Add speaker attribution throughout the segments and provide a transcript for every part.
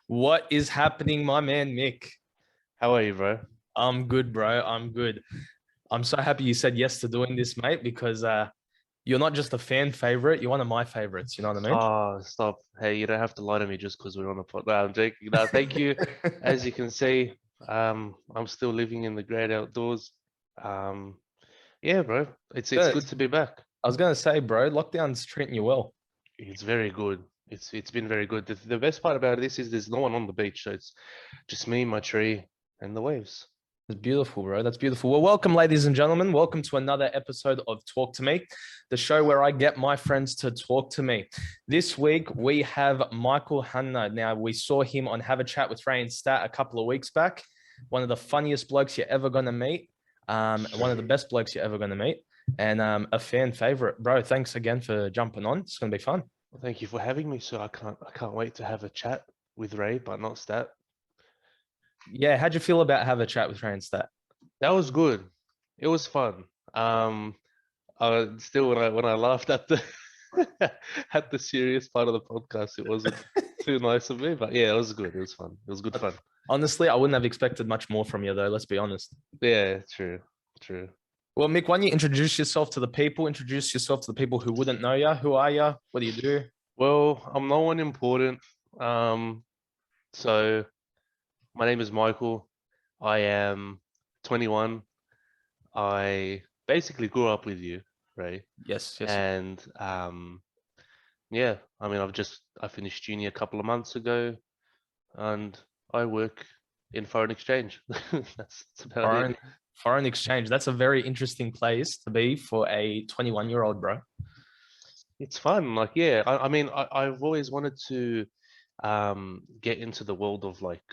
Speaker 1: What is happening, my man, Mick?
Speaker 2: How are you, bro?
Speaker 1: I'm good, bro. I'm good. I'm so happy you said yes to doing this, mate, because you're not just a fan favorite, you're one of my favorites. You know what I
Speaker 2: Oh, stop. Hey, you don't have to lie to me just because we're on a pod. No, I'm joking. No, thank you.
Speaker 1: mean?
Speaker 2: As you can see, I'm still living in the great outdoors. Um, yeah, bro. It's
Speaker 1: Good.
Speaker 2: good to be back.
Speaker 1: I was gonna say, bro, lockdown's treating you well.
Speaker 2: It's very good. It's been very good. The best part about this is there's no one on the beach, so it's just me, my tree, and the waves.
Speaker 1: That's beautiful, bro. That's beautiful. Well, welcome, ladies and gentlemen. Welcome to another episode of Talk to Me, the show where I get my friends to talk to me. This week we have Michael Hanna. Now we saw him on Have a Chat with Ray and Stat a couple of weeks back. One of the funniest blokes you're ever gonna meet. One of the best blokes you're ever gonna meet, and a fan favorite, bro. Thanks again for jumping on. It's gonna be fun.
Speaker 2: Well, thank you for having me. So I can't wait to have a chat with Ray, but not Stat.
Speaker 1: Yeah, how'd you feel about Have a Chat with Ray and Stat?
Speaker 2: That was good. It was fun. Still, when I laughed at the at the serious part of the podcast, it wasn't too nice of me. But yeah, it was good. It was fun. It was good fun.
Speaker 1: Honestly, I wouldn't have expected much more from you, though. Let's be honest.
Speaker 2: Yeah, true, true.
Speaker 1: Well, Mick, why don't you introduce yourself to the people? Introduce yourself to the people who wouldn't know you. Who are you? What do you do?
Speaker 2: Well, I'm no one important. So my name is Michael. I am 21. I basically grew up with you, right?
Speaker 1: Yes, yes.
Speaker 2: And yeah, I mean, I finished uni a couple of months ago, and I work in foreign exchange. That's about it.
Speaker 1: Foreign foreign exchange. That's a very interesting place to be for a 21-year-old, bro.
Speaker 2: It's fun. Like, yeah, I mean, I've always wanted to get into the world of like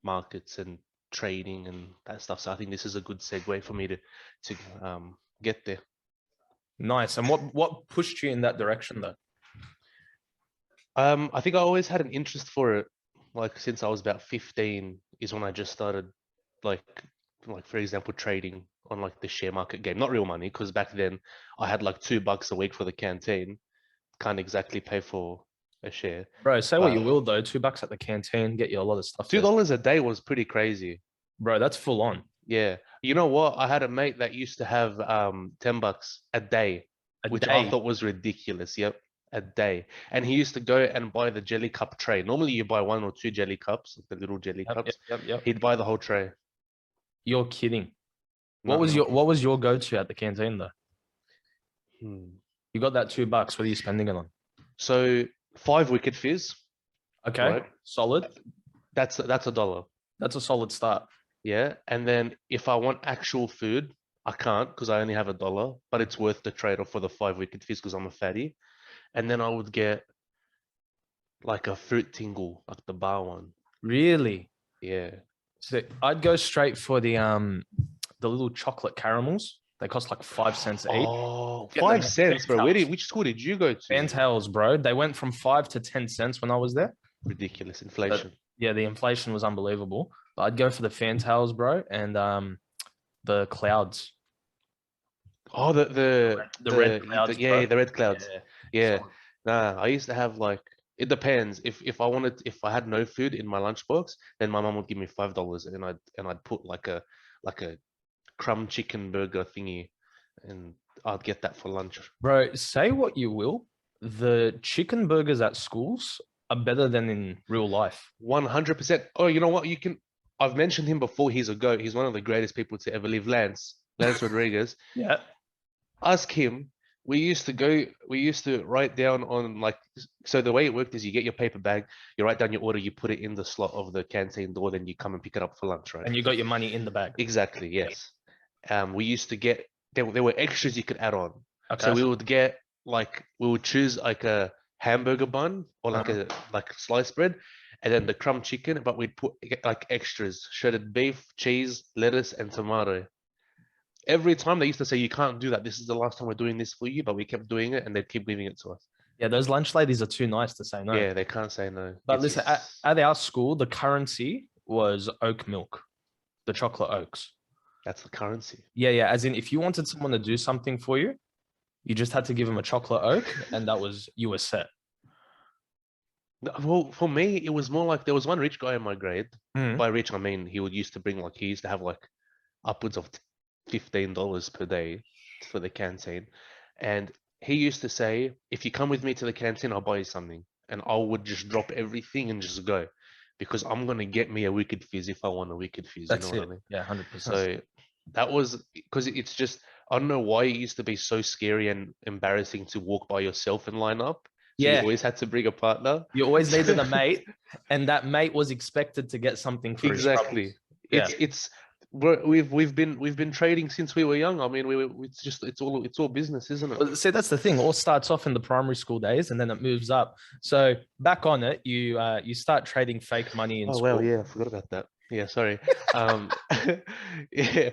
Speaker 2: markets and trading and that stuff. So I think this is a good segue for me to get there.
Speaker 1: Nice. And what pushed you in that direction, though?
Speaker 2: I think I always had an interest for it, like since I was about 15 is when I just started like for example trading on like the share market game. Not real money, because back then I had like $2 a week for the canteen. Can't exactly pay for a share.
Speaker 1: Bro, say what
Speaker 2: But
Speaker 1: you will, though. $2 at the canteen, get you a lot of stuff
Speaker 2: two
Speaker 1: there.
Speaker 2: dollars a day was pretty crazy.
Speaker 1: Bro, that's full on.
Speaker 2: Yeah. You know what? I had a mate that used to have $10 a day,
Speaker 1: A
Speaker 2: which I
Speaker 1: day.
Speaker 2: thought was ridiculous. Yep. A day. And he used to go and buy the jelly cup tray. Normally you buy one or two jelly cups, like the little jelly
Speaker 1: Yep, yep,
Speaker 2: cups.
Speaker 1: yep, yep.
Speaker 2: He'd buy the whole tray.
Speaker 1: You're kidding.
Speaker 2: No, no.
Speaker 1: What was your go-to at the canteen, though?
Speaker 2: Hmm.
Speaker 1: You got that $2. What are you spending it on?
Speaker 2: So 5 wicket fizz,
Speaker 1: Okay,
Speaker 2: right?
Speaker 1: solid.
Speaker 2: That's a dollar.
Speaker 1: That's a solid start.
Speaker 2: Yeah. And then if I want actual food, I can't because I only have a dollar, but it's worth the trade-off for the 5 wicket fizz because I'm a fatty. And then I would get like a fruit tingle, like the bar one.
Speaker 1: Really?
Speaker 2: Yeah.
Speaker 1: So I'd go straight for the little chocolate caramels. They cost like 5 cents each.
Speaker 2: Oh,
Speaker 1: Get them
Speaker 2: five
Speaker 1: at
Speaker 2: cents, bro.
Speaker 1: Fantails.
Speaker 2: Which school did you go to?
Speaker 1: Fantails, bro. They went from 5 to 10 cents when I was there.
Speaker 2: Ridiculous
Speaker 1: But
Speaker 2: inflation.
Speaker 1: yeah, the inflation was unbelievable. But I'd go for the Fantails, bro, and the clouds.
Speaker 2: Oh,
Speaker 1: The red clouds,
Speaker 2: yeah,
Speaker 1: bro.
Speaker 2: the red clouds.
Speaker 1: Yeah.
Speaker 2: Yeah.
Speaker 1: Solid.
Speaker 2: Nah, I used to have like it depends. If I had no food in my lunchbox, then my mom would give me $5 and I'd put like a crumb chicken burger thingy and I'd get that for lunch.
Speaker 1: Bro, say what you will. The chicken burgers at schools are better than in real life.
Speaker 2: 100%. Oh, you know what? I've mentioned him before. He's a goat. He's one of the greatest people to ever live. Lance Rodriguez.
Speaker 1: Yeah.
Speaker 2: Ask him. We used to write down on like, so the way it worked is you get your paper bag, you write down your order, you put it in the slot of the canteen door, then you come and pick it up for lunch, right?
Speaker 1: And you got your money in the bag.
Speaker 2: Exactly, yes. We used to get, there were extras you could add on. So
Speaker 1: Okay.
Speaker 2: we would choose like a hamburger bun or like like sliced bread and then the crumb chicken, but we'd put like extras, shredded beef, cheese, lettuce, and tomato. Every time they used to say, you can't do that. This is the last time we're doing this for you, but we kept doing it and they'd keep giving it to us.
Speaker 1: Yeah, those lunch ladies are too nice to say no.
Speaker 2: Yeah, they can't say no.
Speaker 1: But listen, at our school, the currency was oat milk, the chocolate oaks.
Speaker 2: That's the currency.
Speaker 1: Yeah, yeah. As in, if you wanted someone to do something for you, you just had to give them a chocolate oak, and you were set.
Speaker 2: Well, for me, it was more like there was one rich guy in my grade.
Speaker 1: Mm.
Speaker 2: By rich, I mean he would used to bring like he used to have like upwards of $15 per day for the canteen, and he used to say, "If you come with me to the canteen, I'll buy you something," and I would just drop everything and just go, because I'm gonna get me a wicked fizz if I want a wicked fizz. You know
Speaker 1: That's
Speaker 2: what I
Speaker 1: it.
Speaker 2: mean?
Speaker 1: Yeah, 100%.
Speaker 2: So that was because it's just I don't know why it used to be so scary and embarrassing to walk by yourself and line up. So you
Speaker 1: Yeah,
Speaker 2: always had to bring a partner.
Speaker 1: you always needed a mate, and that mate was expected to get something for his troubles.
Speaker 2: Exactly.
Speaker 1: Yeah.
Speaker 2: We've been trading since we were young. I mean, it's all business, isn't it?
Speaker 1: Well, see, that's the thing. All starts off in the primary school days, and then it moves up. So back on it, you start trading fake money in
Speaker 2: Oh well,
Speaker 1: school.
Speaker 2: yeah, I forgot about that. Yeah, sorry. Um, yeah,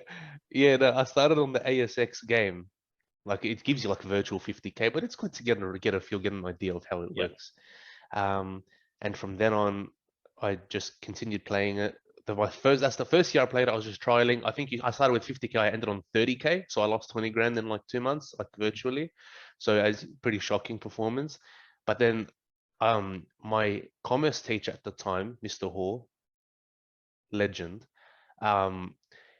Speaker 2: yeah. No, I started on the ASX game. Like it gives you like virtual 50K, but it's good to get a feel, get an idea of how it
Speaker 1: Yeah.
Speaker 2: works. Um, and from then on, I just continued playing it. That's the first year I played it. I was just trialing. I started with 50K. I ended on 30K, so I lost 20 grand in like 2 months, like virtually. So it's pretty shocking performance. But then, my commerce teacher at the time, Mr. Hall, legend, um,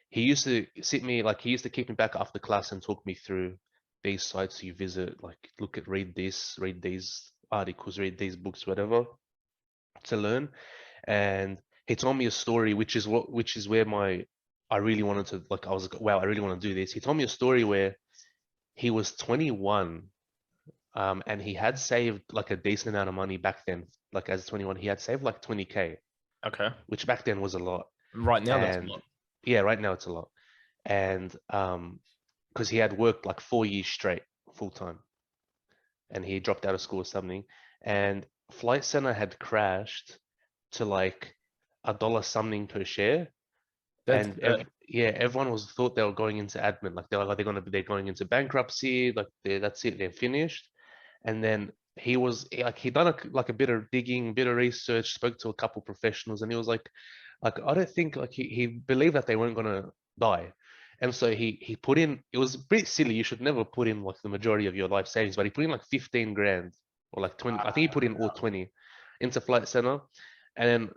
Speaker 2: he used to he used to keep me back after class and talk me through these sites you visit, like read this, read these articles, read these books, whatever, to learn. And he told me a story, which is where I really wanted to, like, I was like, wow, I really want to do this. He told me a story where he was 21, and he had saved like a decent amount of money back then. Like as 21, he had saved like 20K,
Speaker 1: Okay.
Speaker 2: which back then was a lot.
Speaker 1: Right now, that's
Speaker 2: And
Speaker 1: not.
Speaker 2: yeah, right now it's a lot. And because he had worked like 4 years straight full time, and he dropped out of school or something, and Flight Center had crashed to like a dollar something per share,
Speaker 1: That's
Speaker 2: and yeah, everyone was thought they were going into admin, like they're going into bankruptcy, like that's it, they're finished. And then he done like a bit of digging, bit of research, spoke to a couple professionals, and he was like I don't think, like he believed that they weren't gonna die. And so he put in, it was a bit silly. You should never put in like the majority of your life savings, but he put in like 15 grand or like 20. I think he put in all 20 into Flight Center. And then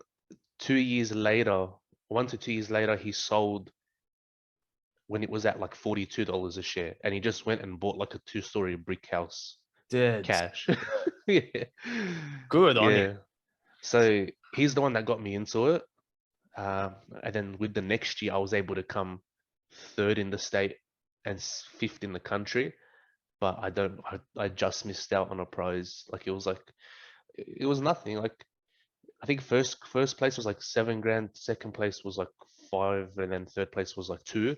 Speaker 2: 2 years later, 1 to 2 years later, he sold when it was at like $42 a share. And he just went and bought like a two-story brick house
Speaker 1: dead.
Speaker 2: cash. Yeah.
Speaker 1: Good on him.
Speaker 2: Yeah. So he's the one that got me into it. And then with the next year, I was able to come third in the state and fifth in the country. But I just missed out on a prize. Like it was nothing. Like I think first place was like 7 grand, second place was like five, and then third place was like two.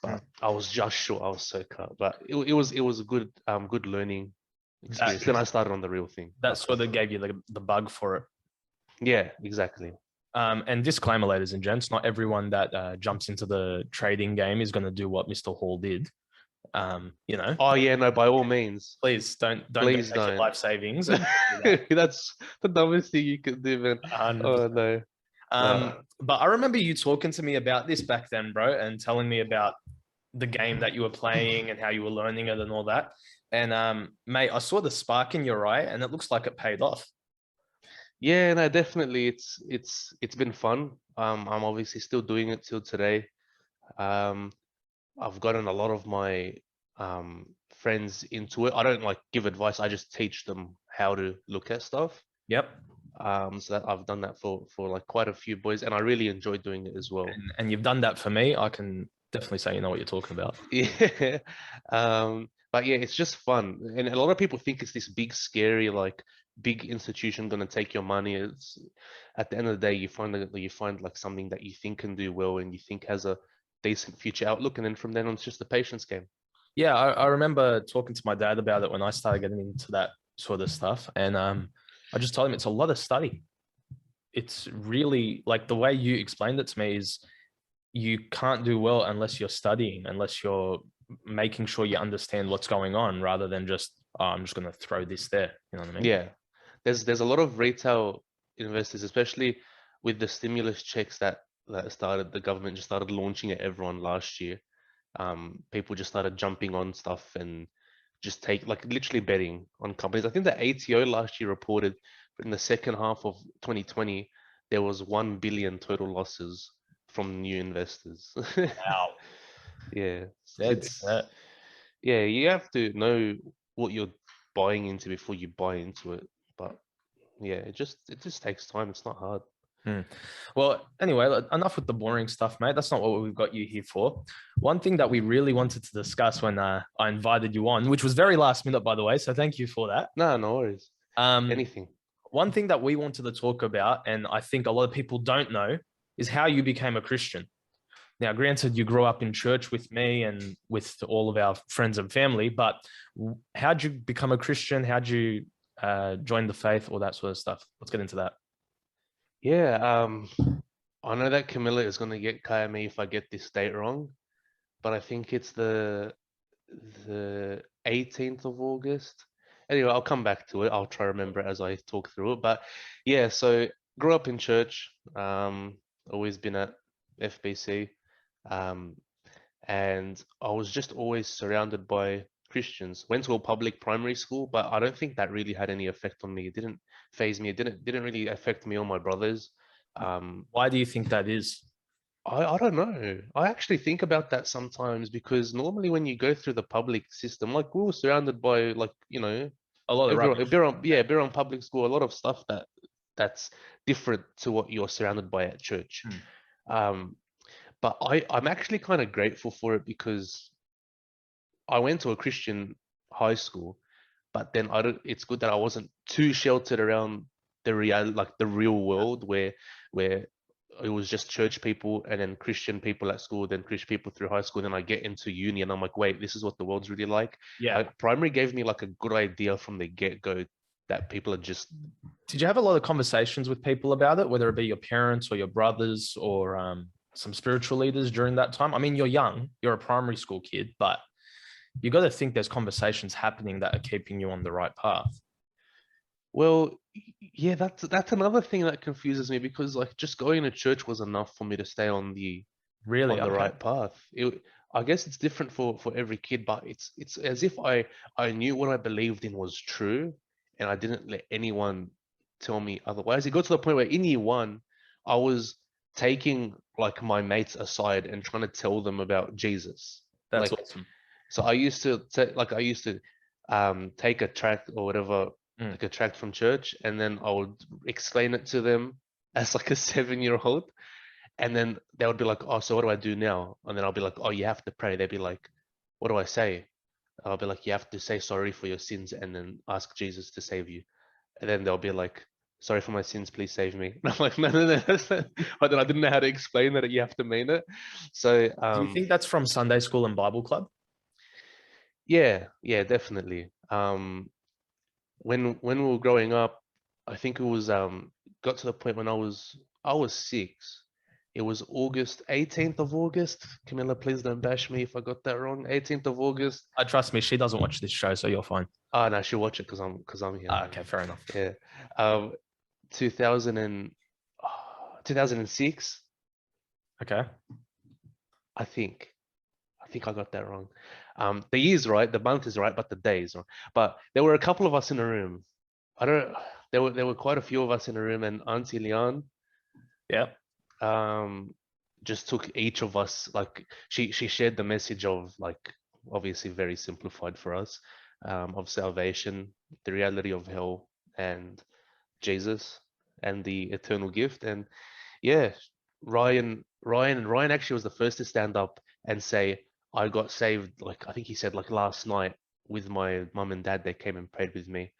Speaker 2: But I was just short. I was so cut. But it was a good learning
Speaker 1: That
Speaker 2: experience. Then I started on the real thing.
Speaker 1: that sort of gave you the bug for it.
Speaker 2: Yeah, exactly.
Speaker 1: And disclaimer, ladies and gents, not everyone that jumps into the trading game is going to do what Mr. Hall did. You know,
Speaker 2: Oh yeah, no, by all means.
Speaker 1: please don't go
Speaker 2: Please
Speaker 1: take your
Speaker 2: don't.
Speaker 1: life savings and do
Speaker 2: That's the dumbest thing you could do, man.
Speaker 1: that. 100%.
Speaker 2: Oh no. No.
Speaker 1: But I remember you talking to me about this back then, bro, and telling me about the game that you were playing and how you were learning it and all that. And mate, I saw the spark in your eye, and it looks like it paid off.
Speaker 2: Yeah, no, definitely. It's been fun. I'm obviously still doing it till today. Um, I've gotten a lot of my friends into it. I don't like give advice. I just teach them how to look at stuff.
Speaker 1: Yep.
Speaker 2: So I've done that for like quite a few boys, and I really enjoy doing it as well.
Speaker 1: And you've done that for me. I can definitely say you know what you're talking about.
Speaker 2: Yeah. But yeah, it's just fun. And a lot of people think it's this big, scary, like big institution gonna take your money. It's at the end of the day, you find like something that you think can do well and you think has a decent future outlook, and then from then on, it's just a patience game.
Speaker 1: Yeah, I remember talking to my dad about it when I started getting into that sort of stuff. And I just told him it's a lot of study. It's really like the way you explained it to me is you can't do well unless you're studying, unless you're making sure you understand what's going on rather than just, oh, I'm just going to throw this there. You know what I mean?
Speaker 2: Yeah. There's a lot of retail investors, especially with the stimulus checks that started, the government just started launching at everyone last year. People just started jumping on stuff and just take like literally betting on companies. I think the ATO last year reported in the second half of 2020, there was 1 billion total losses from new investors.
Speaker 1: Wow.
Speaker 2: Yeah,
Speaker 1: Dead
Speaker 2: it's
Speaker 1: set.
Speaker 2: yeah, you have to know what you're buying into before you buy into it. But yeah, it just takes time. It's not hard.
Speaker 1: Hmm. Well, anyway, enough with the boring stuff, mate. That's not what we've got you here for. One thing that we really wanted to discuss when I invited you on, which was very last minute, by the way, so thank you for that.
Speaker 2: No, no worries.
Speaker 1: Um,
Speaker 2: Anything.
Speaker 1: one thing that we wanted to talk about, and I think a lot of people don't know, is how you became a Christian. Now, granted, you grew up in church with me and with all of our friends and family, but how'd you become a Christian? How'd you join the faith? All that sort of stuff. Let's get into that.
Speaker 2: Yeah, I know that Camilla is gonna get at me if I get this date wrong, but I think it's the 18th of August. Anyway, I'll come back to it. I'll try to remember it as I talk through it. But yeah, so grew up in church. Always been at FBC, um, and I was just always surrounded by Christians. Went to a public primary school, but I don't think that really had any effect on me. It didn't phase me. It didn't really affect me or my brothers. Um,
Speaker 1: Why do you think that is?
Speaker 2: I don't know. I actually think about that sometimes because normally when you go through the public system, like we were surrounded by like,
Speaker 1: A lot of
Speaker 2: everyone,
Speaker 1: rubbish.
Speaker 2: if you're on public school, a lot of stuff that's different to what you're surrounded by at church.
Speaker 1: Hmm.
Speaker 2: Um, but I'm actually kind of grateful for it because I went to a Christian high school, but then it's good that I wasn't too sheltered around the real world where it was just church people and then Christian people at school, then Christian people through high school. Then I get into uni and I'm like, wait, this is what the world's really like.
Speaker 1: Yeah.
Speaker 2: Primary gave me like a good idea from the get-go that people are just.
Speaker 1: Did you have a lot of conversations with people about it, whether it be your parents or your brothers or some spiritual leaders during that time? I mean, you're young, you're a primary school kid, but you got to think there's conversations happening that are keeping you on the right path.
Speaker 2: Well, yeah, that's another thing that confuses me because like just going to church was enough for me to stay on the
Speaker 1: Really? Okay.
Speaker 2: right path. I guess it's different for every kid, but it's as if I knew what I believed in was true, and I didn't let anyone tell me otherwise. It got to the point where in year one, I was taking like my mates aside and trying to tell them about Jesus.
Speaker 1: That's
Speaker 2: Like,
Speaker 1: awesome.
Speaker 2: so I used to take a tract or whatever,
Speaker 1: Mm.
Speaker 2: like a tract from church, and then I would explain it to them as like a 7-year-old. And then they would be like, oh, so what do I do now? And then I'll be like, oh, you have to pray. They'd be like, what do I say? I'll be like, you have to say sorry for your sins and then ask Jesus to save you. And then they'll be like, sorry for my sins, please save me. And I'm like, no, no, no. But then I didn't know how to explain that you have to mean it. So
Speaker 1: Do you think that's from Sunday school and Bible club?
Speaker 2: yeah, definitely. When we were growing up, I think it was got to the point when I was 6. It was August 18th of August. Camilla, please don't bash me if I got that wrong. 18th of August.
Speaker 1: Trust me, she doesn't watch this show, so you're fine.
Speaker 2: Ah, no, she'll watch it because I'm here.
Speaker 1: Okay, fair enough.
Speaker 2: Yeah. Um, 2000 2006,
Speaker 1: Okay.
Speaker 2: I think. I think I got that wrong. The year's right, the month is right, but the day is wrong. But there were a couple of us in a room. I don't. There were quite a few of us in a room, and Auntie Leon
Speaker 1: Yeah.
Speaker 2: um just took each of us, like she shared the message of, like, obviously very simplified for us, of salvation, the reality of hell, and Jesus and the eternal gift. And yeah, Ryan actually was the first to stand up and say, I got saved, like I think he said, like last night with my mum and dad. They came and prayed with me,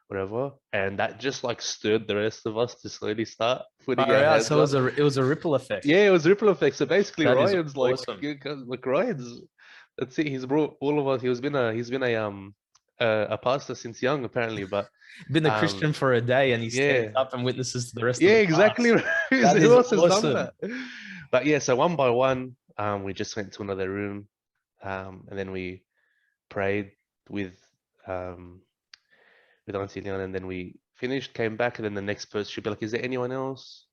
Speaker 2: whatever. And that just like stirred the rest of us to slowly start putting
Speaker 1: Far
Speaker 2: our
Speaker 1: out.
Speaker 2: hands
Speaker 1: So
Speaker 2: up.
Speaker 1: it was a ripple effect.
Speaker 2: Yeah, it was ripple effect. So basically
Speaker 1: That is
Speaker 2: Ryan's
Speaker 1: awesome.
Speaker 2: like Ryan's, that's it. He's brought all of us. He's been a pastor since young, apparently. But
Speaker 1: Been a
Speaker 2: um
Speaker 1: Christian for a day and he stands
Speaker 2: yeah,
Speaker 1: up and witnesses to the rest of
Speaker 2: yeah,
Speaker 1: the
Speaker 2: exactly.
Speaker 1: class. That
Speaker 2: Who
Speaker 1: is
Speaker 2: else has done
Speaker 1: awesome.
Speaker 2: that? But yeah, so one by one, we just went to another room, and then we prayed with um, with Auntie Leon, and then we finished, came back, and then the next person should be like, "Is there anyone else?"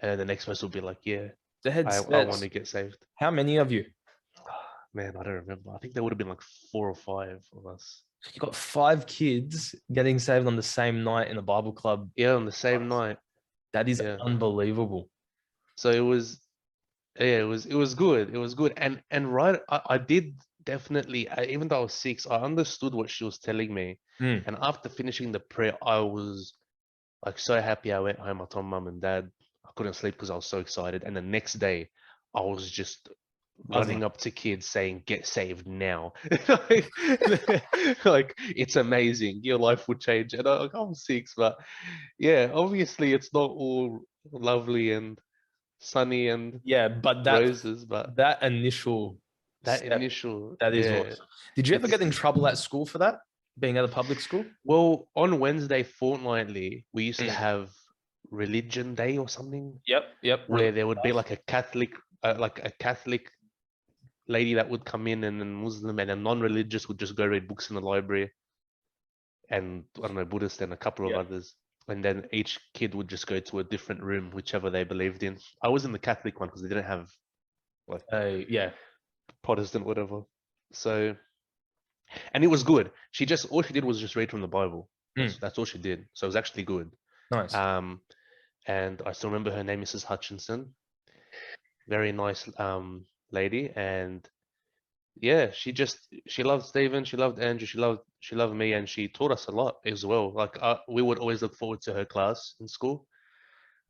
Speaker 2: And then the next person will be like, "Yeah,
Speaker 1: The
Speaker 2: I want
Speaker 1: headsets.
Speaker 2: to get saved."
Speaker 1: How many of you?
Speaker 2: Man, I don't remember. I think there would have been like 4 or 5 of us.
Speaker 1: You got 5 kids getting saved on the same night in a Bible club.
Speaker 2: Yeah, on the same night.
Speaker 1: That is
Speaker 2: Yeah.
Speaker 1: unbelievable.
Speaker 2: So it was, yeah, it was good. It was good. And right, I did definitely, even though I was 6, I understood what she was telling me.
Speaker 1: Mm.
Speaker 2: And after finishing the prayer, I was like so happy. I went home. I told mum and dad. I couldn't sleep because I was so excited. And the next day, I was just
Speaker 1: Buzzing.
Speaker 2: running up to kids saying, "Get saved now!" like, like, it's amazing. Your life will change. And I'm 6, but yeah, obviously it's not all lovely and sunny and
Speaker 1: Yeah, but
Speaker 2: roses, but
Speaker 1: that initial
Speaker 2: that
Speaker 1: step,
Speaker 2: initial,
Speaker 1: that is
Speaker 2: yeah,
Speaker 1: awesome. Did you ever get
Speaker 2: it's
Speaker 1: in trouble at school for that? Being at a public school?
Speaker 2: well, on Wednesday fortnightly, we used to
Speaker 1: Mm.
Speaker 2: have religion day or something
Speaker 1: Yep, yep.
Speaker 2: where there would be like a Catholic lady that would come in and a Muslim and a non-religious would just go read books in the library, and I don't know, Buddhist and a couple of
Speaker 1: Yeah.
Speaker 2: others. And then each kid would just go to a different room, whichever they believed in. I was in the Catholic one because they didn't have like
Speaker 1: Yeah.
Speaker 2: Protestant, whatever. So, and it was good. All she did was just read from the Bible.
Speaker 1: Mm.
Speaker 2: That's all she did. So it was actually good.
Speaker 1: Nice.
Speaker 2: Um, and I still remember her name, Mrs. Hutchinson. Very nice lady, and yeah, she loved Stephen, she loved Andrew, she loved me, and she taught us a lot as well. Like we would always look forward to her class in school.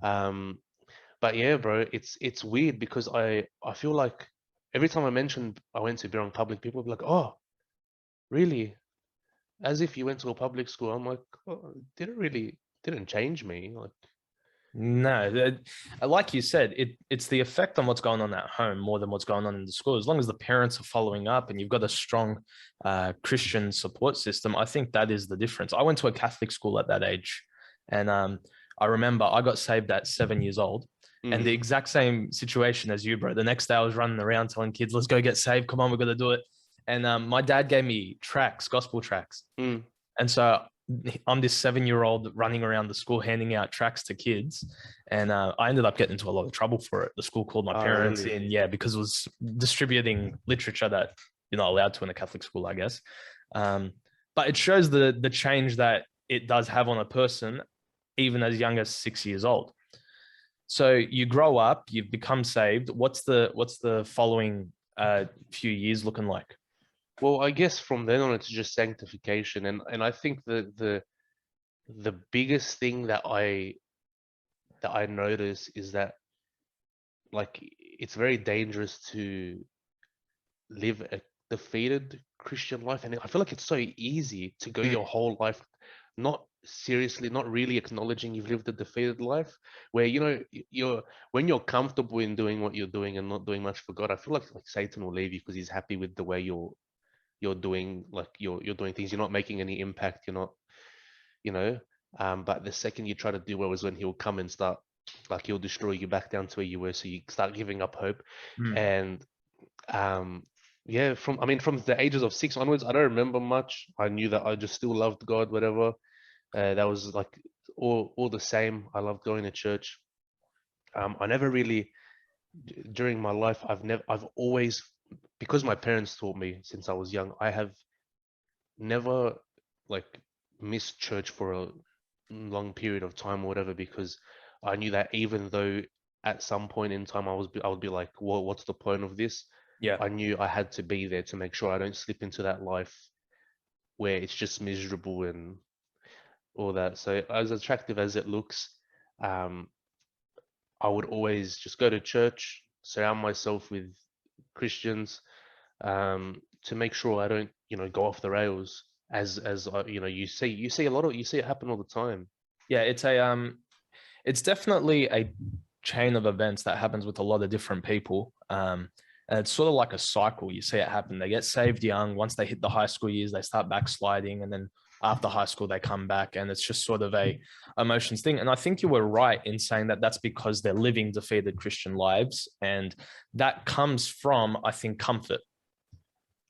Speaker 2: Um, but yeah, bro, it's weird because I feel like every time I mention I went to Birrong Public, people will be like, "Oh, really?" As if you went to a public school. I'm like, oh, didn't change me. Like,
Speaker 1: No, like you said, it's the effect on what's going on at home more than what's going on in the school. As long as the parents are following up and you've got a strong Christian support system, I think that is the difference. I went to a Catholic school at that age, and I remember I got saved at 7 years old, and the exact same situation as you, bro. The next day I was running around telling kids, "Let's go get saved! Come on, we're gonna do it." And my dad gave me tracts, gospel tracts,
Speaker 2: mm,
Speaker 1: and so I'm this 7-year-old running around the school handing out tracts to kids, and I ended up getting into a lot of trouble for it. The school called my
Speaker 2: oh,
Speaker 1: parents
Speaker 2: really?
Speaker 1: in, yeah, because it was distributing literature that you're not allowed to in a Catholic school, I guess. But it shows the change that it does have on a person, even as young as 6 years old. So you grow up, you've become saved. What's the following few years looking like?
Speaker 2: Well, I guess from then on it's just sanctification, and I think the biggest thing that I notice is that like it's very dangerous to live a defeated Christian life, and I feel like it's so easy to go
Speaker 1: Mm.
Speaker 2: your whole life not seriously, not really acknowledging you've lived a defeated life, where you're when you're comfortable in doing what you're doing and not doing much for God. I feel like Satan will leave you because he's happy with the way you're doing, like you're doing things. You're not making any impact. You're not, you know. But the second you try to do well is when he'll come and start, like he'll destroy you back down to where you were. So you start giving up hope.
Speaker 1: Mm.
Speaker 2: And yeah, from the ages of 6 onwards, I don't remember much. I knew that I just still loved God, whatever. That was like all the same. I loved going to church. I never really during my life. I've always, because my parents taught me since I was young. I have never like missed church for a long period of time or whatever, because I knew that even though at some point in time I would be like, well, what's the point of this?
Speaker 1: Yeah.
Speaker 2: I knew I had to be there to make sure I don't slip into that life where it's just miserable and all that. So as attractive as it looks, um, I would always just go to church, surround myself with Christians, to make sure I don't, go off the rails. As you see it happen all the time.
Speaker 1: Yeah, it's definitely a chain of events that happens with a lot of different people. And it's sort of like a cycle. You see it happen. They get saved young. Once they hit the high school years, they start backsliding, and then after high school, they come back, and it's just sort of a emotions thing. And I think you were right in saying that that's because they're living defeated Christian lives, and that comes from, I think, comfort.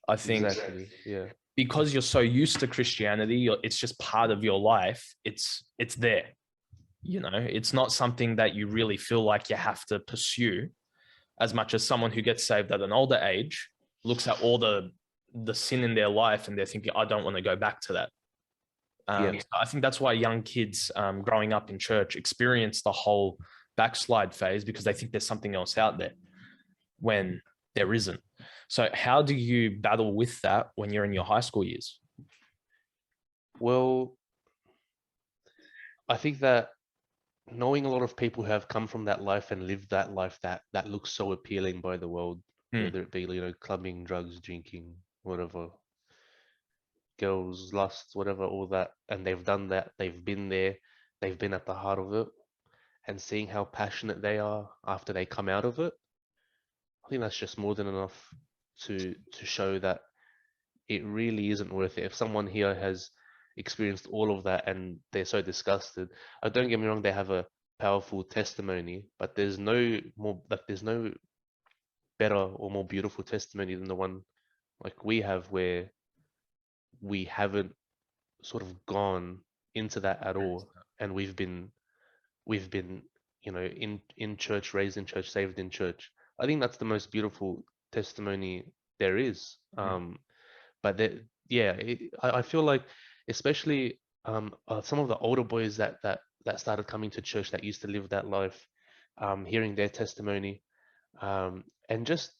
Speaker 1: I think
Speaker 2: Exactly. Yeah.
Speaker 1: because you're so used to Christianity, it's just part of your life. It's there. It's not something that you really feel like you have to pursue as much as someone who gets saved at an older age looks at all the the sin in their life and they're thinking, I don't want to go back to that.
Speaker 2: Yeah.
Speaker 1: So I think that's why young kids growing up in church experience the whole backslide phase, because they think there's something else out there when there isn't. So how do you battle with that when you're in your high school years?
Speaker 2: Well, I think that knowing a lot of people who have come from that life and lived that life that looks so appealing by the world, whether it be, you know, clubbing, drugs, drinking, whatever, girls, lust, whatever, all that, and they've done that, they've been there, they've been at the heart of it, and seeing how passionate they are after they come out of it, I think that's just more than enough to show that it really isn't worth it. If someone here has experienced all of that and they're so disgusted, don't get me wrong, they have a powerful testimony, but there's no more, like, there's no better or more beautiful testimony than the one like we have, where we haven't sort of gone into that at all, and we've been, you know, in church, raised in church, saved in church. I think that's the most beautiful testimony there is. But yeah, I feel like, especially some of the older boys that started coming to church, that used to live that life, hearing their testimony, and just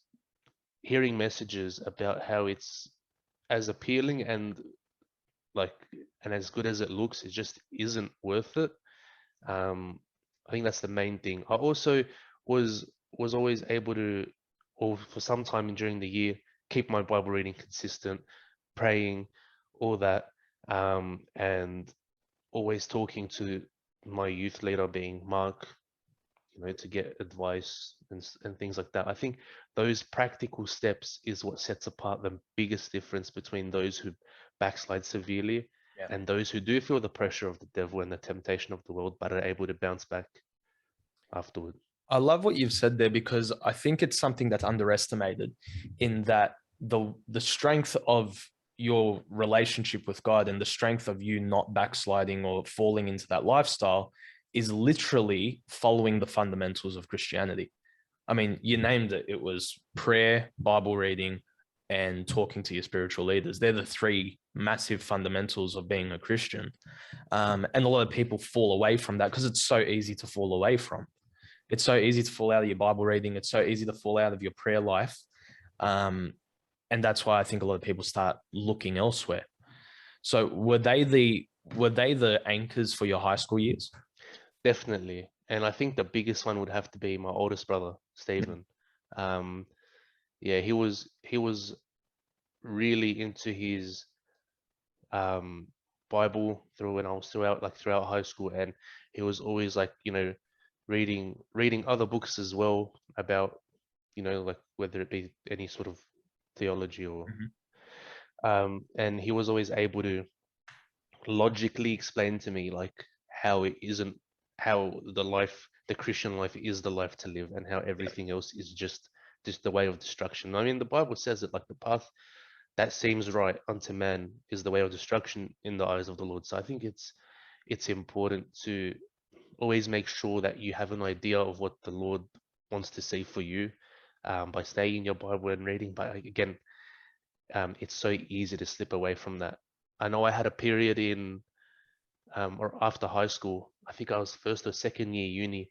Speaker 2: hearing messages about how it's as appealing and like and as good as it looks, it just isn't worth it. I think that's the main thing. I also was always able to, or for some time during the year, keep my Bible reading consistent, praying, all that, and always talking to my youth leader, being Mark, you know, to get advice and things like that. I think those practical steps is what sets apart the biggest difference between those who backslide severely and those who do feel the pressure of the devil and the temptation of the world, but are able to bounce back afterward.
Speaker 1: I love what you've said there, because I think it's something that's underestimated, in that the strength of your relationship with God and the strength of you not backsliding or falling into that lifestyle is literally following the fundamentals of Christianity. I mean, you named it. It was prayer, Bible reading, and talking to your spiritual leaders. They're the three massive fundamentals of being a Christian. And a lot of people fall away from that because it's so easy to fall away from. It's so easy to fall out of your Bible reading. It's so easy to fall out of your prayer life. And that's why I think a lot of people start looking elsewhere. So were they the anchors for your high school years?
Speaker 2: Definitely. And I think the biggest one would have to be my oldest brother, Stephen. Yeah, he was really into his Bible when I was throughout high school, and he was always, like, you know, reading other books as well about, you know, like whether it be any sort of theology or and he was always able to logically explain to me, like, how it isn't, how the Christian life is the life to live, and how everything else is just the way of destruction. I mean, the Bible says it, like, the path that seems right unto man is the way of destruction in the eyes of the Lord. So I think it's important to always make sure that you have an idea of what the Lord wants to see for you, by staying in your Bible and reading. But again, it's so easy to slip away from that. I know I had a period or after high school, I think I was first or second year uni,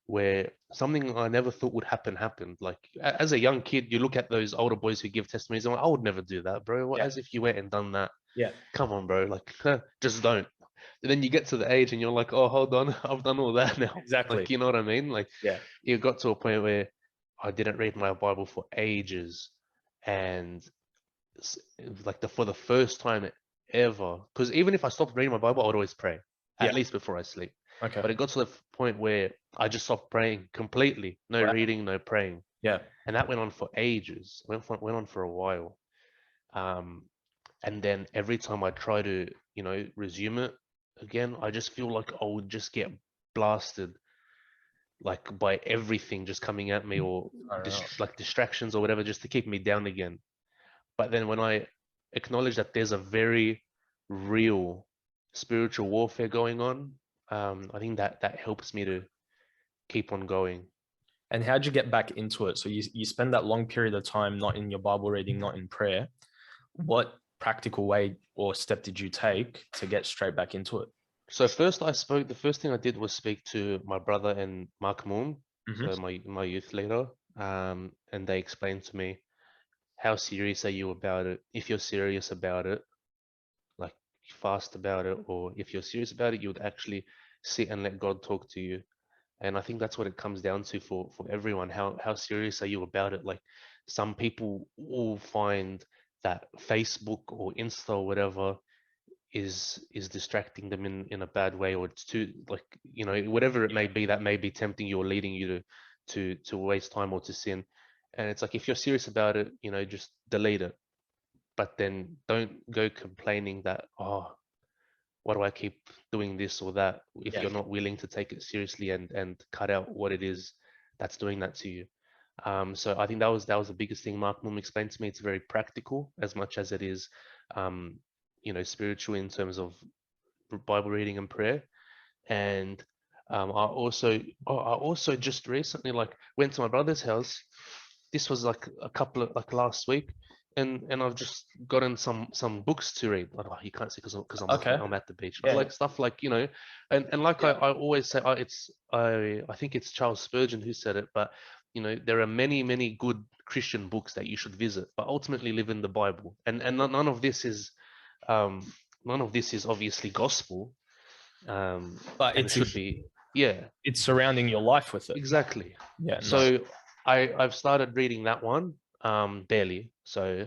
Speaker 2: where something I never thought would happen happened. Like, as a young kid, you look at those older boys who give testimonies, and I would never do that, bro. What, as if you went and done that.
Speaker 1: Yeah.
Speaker 2: Come on, bro. Like, just don't. And then you get to the age and you're like, oh, hold on, I've done all that now.
Speaker 1: Exactly.
Speaker 2: Like, you know what I mean? Like,
Speaker 1: Yeah.
Speaker 2: it got to a point where I didn't read my Bible for ages, and like for the first time ever, because even if I stopped reading my Bible, I would always pray at least before I sleep.
Speaker 1: Okay.
Speaker 2: But it got to the point where I just stopped praying completely. No
Speaker 1: Wow.
Speaker 2: reading, no praying.
Speaker 1: Yeah.
Speaker 2: And that went on for ages. Went on for a while. And then every time I try to, you know, resume it again, I just feel like I would just get blasted, like, by everything just coming at me, or like distractions or whatever, just to keep me down again. But then when I acknowledge that there's a very real spiritual warfare going on, I think that helps me to keep on going.
Speaker 1: And how'd you get back into it? So you spend that long period of time not in your Bible reading, not in prayer. What practical way or step did you take to get straight back into it?
Speaker 2: So the first thing I did was speak to my brother and Mark Moon,
Speaker 1: Hmm.
Speaker 2: so my youth leader, and they explained to me, how serious are you about it? If you're serious about it, like fast about it, or if you're serious about it, you would actually sit and let God talk to you. And I think that's what it comes down to for everyone. How serious are you about it? Like some people will find that Facebook or Insta or whatever is distracting them in a bad way, or it's too, like, whatever it may be that may be tempting you or leading you to waste time or to sin. And it's like, if you're serious about it, just delete it. But then don't go complaining that, oh, why do I keep doing this or that, if
Speaker 1: Yeah.
Speaker 2: you're not willing to take it seriously and cut out what it is that's doing that to you. So I think that was the biggest thing Mark Moon explained to me. It's very practical as much as it is, um, spiritual in terms of Bible reading and prayer. And I also just recently, like, went to my brother's house. This was like a couple of, like, last week, and I've just gotten some books to read. Like, oh, you can't see because
Speaker 1: Okay.
Speaker 2: I'm at the beach, but
Speaker 1: Yeah.
Speaker 2: like stuff like, and like
Speaker 1: Yeah.
Speaker 2: I always say, I think it's Charles Spurgeon who said it, but there are many good Christian books that you should visit, but ultimately live in the Bible. And um, none of this is obviously gospel,
Speaker 1: But
Speaker 2: and it should be. Yeah,
Speaker 1: it's surrounding your life with it.
Speaker 2: exactly.
Speaker 1: Yeah. No.
Speaker 2: So I've started reading that one, barely, so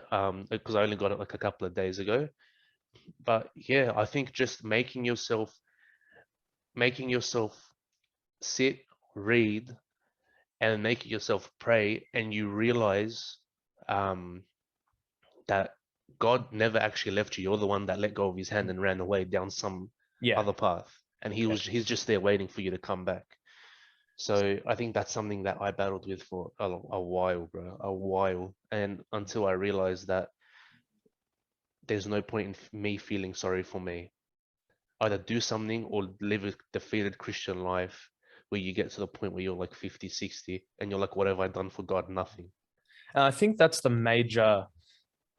Speaker 2: because I only got it like a couple of days ago. But yeah, I think just making yourself sit, read, and making yourself pray, and you realize, um, that God never actually left you. You're the one that let go of his hand and ran away down some
Speaker 1: Yeah.
Speaker 2: other path, and
Speaker 1: Yeah.
Speaker 2: he's just there waiting for you to come back. So I think that's something that I battled with for a while, bro, a while, and until I realized that there's no point in me feeling sorry for me. Either do something or live a defeated Christian life where you get to the point where you're like 50, 60, and you're like, what have I done for God? Nothing.
Speaker 1: And I think that's the major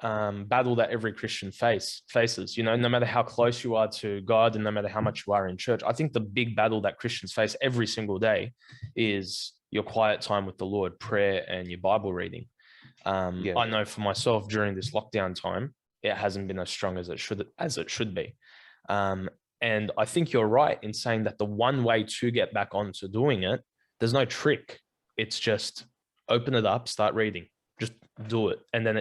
Speaker 1: battle that every Christian faces. No matter how close you are to God and no matter how much you are in church, I think the big battle that Christians face every single day is your quiet time with the Lord, prayer, and your Bible reading.
Speaker 2: Yeah,
Speaker 1: I know for myself during this lockdown time, it hasn't been as strong as it should be. And I think you're right in saying that the one way to get back onto doing it, there's no trick. It's just open it up, start reading, just do it, and then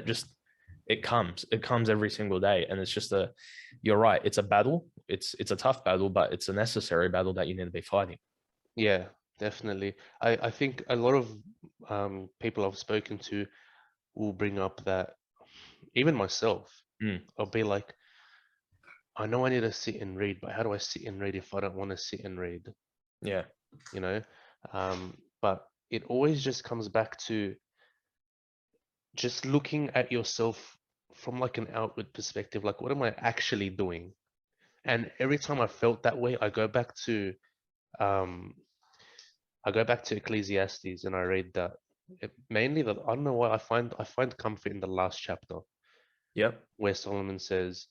Speaker 1: it comes every single day. And it's just you're right, it's a battle, it's a tough battle, but it's a necessary battle that you need to be fighting.
Speaker 2: yeah, definitely. I think a lot of people I've spoken to will bring up that, even myself,
Speaker 1: Mm.
Speaker 2: I'll be like, I know I need to sit and read, but how do I sit and read if I don't want to sit and read?
Speaker 1: Yeah.
Speaker 2: You know, but it always just comes back to just looking at yourself from like an outward perspective. Like, what am I actually doing? And every time I felt that way, um, I go back to Ecclesiastes and I read that. Mainly that, I don't know why, I find comfort in the last chapter
Speaker 1: Yep.
Speaker 2: where Solomon says,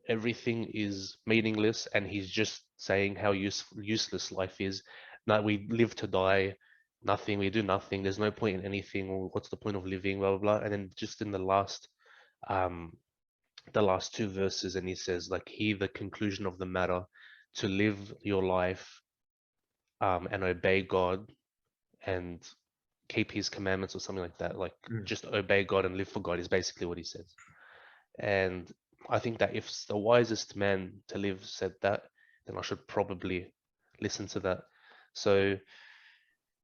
Speaker 2: everything is meaningless, and he's just saying how useless life is. That we live to die, nothing, we do nothing. There's no point in anything. Or what's the point of living? Blah blah blah. And then just in um, the last two verses, and he says, like, hear the conclusion of the matter: to live your life, and obey God and keep His commandments, or something like that. Like,
Speaker 1: Mm.
Speaker 2: just obey God and live for God is basically what he says. And I think that if the wisest man to live said that, then I should probably listen to that. So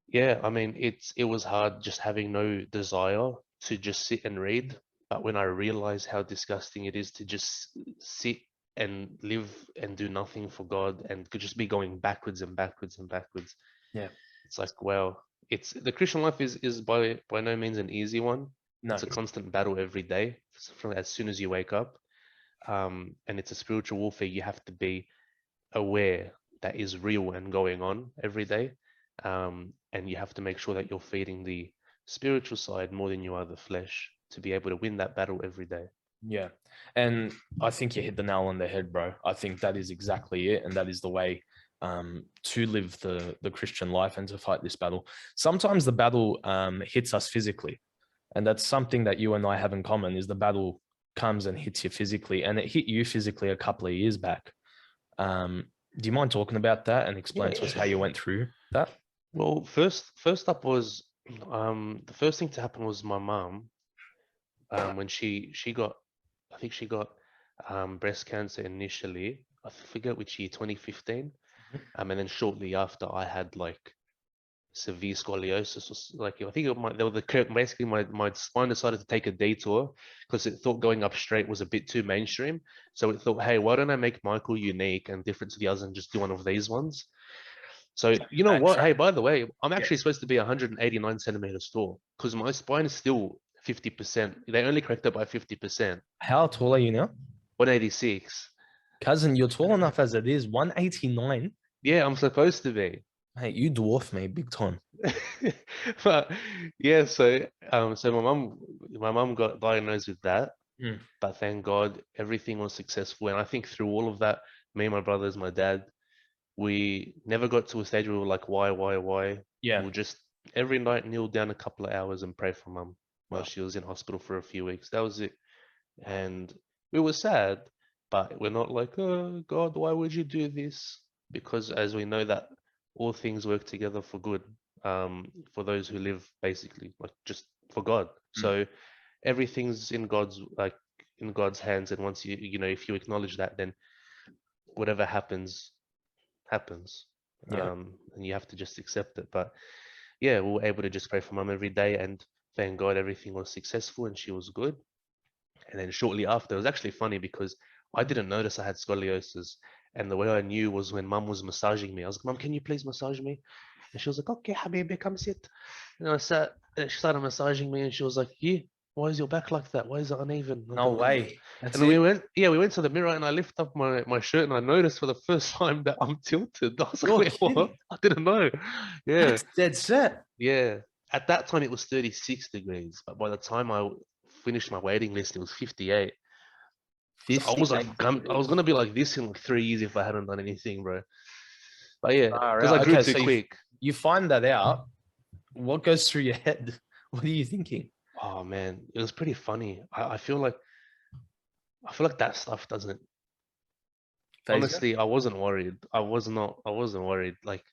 Speaker 2: yeah, I mean, it was hard just having no desire to just sit and read. But when I realized how disgusting it is to just sit and live and do nothing for God, and could just be going backwards and backwards and backwards,
Speaker 1: Yeah.
Speaker 2: it's like, wow, it's the Christian life is by no means an easy one.
Speaker 1: No.
Speaker 2: It's a constant battle every day, from as soon as you wake up. And it's a spiritual warfare. You have to be aware that is real and going on every day. And you have to make sure that you're feeding the spiritual side more than you are the flesh, to be able to win that battle every day.
Speaker 1: Yeah. And I think you hit the nail on the head, bro. I think that is exactly it. And that is the way to live the Christian life and to fight this battle. Sometimes the battle hits us physically. And that's something that you and I have in common is the battle comes and hits you physically. And it hit you physically a couple of years back. Do you mind talking about that and explain to us how you went through that?
Speaker 2: Well, first up was the first thing to happen was my mom when she got, I think she got breast cancer initially. I forget which year, 2015. And then shortly after, I had like severe scoliosis. Like I think there was basically my spine decided to take a detour because it thought going up straight was a bit too mainstream. So it thought, hey, why don't I make Michael unique and different to the others and just do one of these ones? So you know what? Hey, by the way, I'm actually supposed to be 189 centimeters tall because my spine is still 50%. They only correct it by 50%.
Speaker 1: How tall are you now?
Speaker 2: 186.
Speaker 1: Cousin, you're tall enough as it is. 189.
Speaker 2: Yeah, I'm supposed to be.
Speaker 1: Hey, you dwarf me big time.
Speaker 2: But yeah, so my mum got diagnosed with that,
Speaker 1: Mm.
Speaker 2: but thank God everything was successful. And I think through all of that, me, my brothers, my dad, we never got to a stage where we were like, why?
Speaker 1: Yeah.
Speaker 2: We'll just every night kneel down a couple of hours and pray for mum while
Speaker 1: Wow.
Speaker 2: she was in hospital for a few weeks. That was it. And we were sad, but we're not like, oh God, why would you do this? Because as we know that all things work together for good, for those who live basically like just for God.
Speaker 1: Mm.
Speaker 2: So everything's in God's hands, and once if you acknowledge that, then whatever happens happens.
Speaker 1: Yeah.
Speaker 2: And you have to just accept it. But yeah, we were able to just pray for mum every day, and thank God everything was successful and she was good. And then shortly after, it was actually funny because I didn't notice I had scoliosis. And the way I knew was when mum was massaging me. I was like, Mum, can you please massage me? And she was like, okay, Habibi, come sit. And I sat, and she started massaging me, and she was like, yeah, why is your back like that? Why is it uneven?
Speaker 1: No way. That's
Speaker 2: And then
Speaker 1: it.
Speaker 2: we went to the mirror, and I lift up my shirt, and I noticed for the first time that I'm tilted. I was like,
Speaker 1: You're
Speaker 2: wait, what?
Speaker 1: kidding.
Speaker 2: I didn't know. Yeah,
Speaker 1: That's dead set.
Speaker 2: yeah. At that time, it was 36 degrees, but by the time I finished my waiting list, it was 58. So I was like,
Speaker 1: 58
Speaker 2: I was
Speaker 1: degrees.
Speaker 2: gonna be like this in like 3 years if I hadn't done anything, bro. But yeah,
Speaker 1: Far
Speaker 2: because I
Speaker 1: out.
Speaker 2: grew
Speaker 1: Okay,
Speaker 2: too
Speaker 1: so
Speaker 2: quick.
Speaker 1: you find that out. What goes through your head? What are you thinking?
Speaker 2: Oh man, it was pretty funny. I feel like that stuff doesn't.
Speaker 1: Phase you?
Speaker 2: Honestly, I wasn't worried. I was not. I wasn't worried. Like